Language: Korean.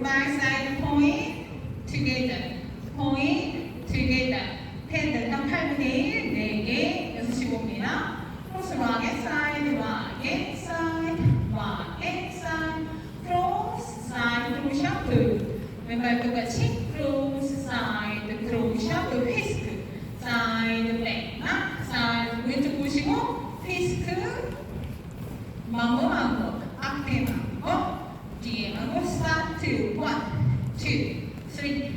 right side point together. point together. 헤드 딱 8분의 1, 4개, 6시5입니다. 크로스 락에 사이드, 락에 사이드, 락에 사이드, 크로스, 사이드, 크로셔, 그 왼발 똑같이 크로스, 사이드, 크로셔, 그 휘스트, 사이드, 백락, 사이드, 왼쪽 보시고 휘스트, 망고, 앞에 망고, 뒤에 망고, 스타트, 1, 2, 3,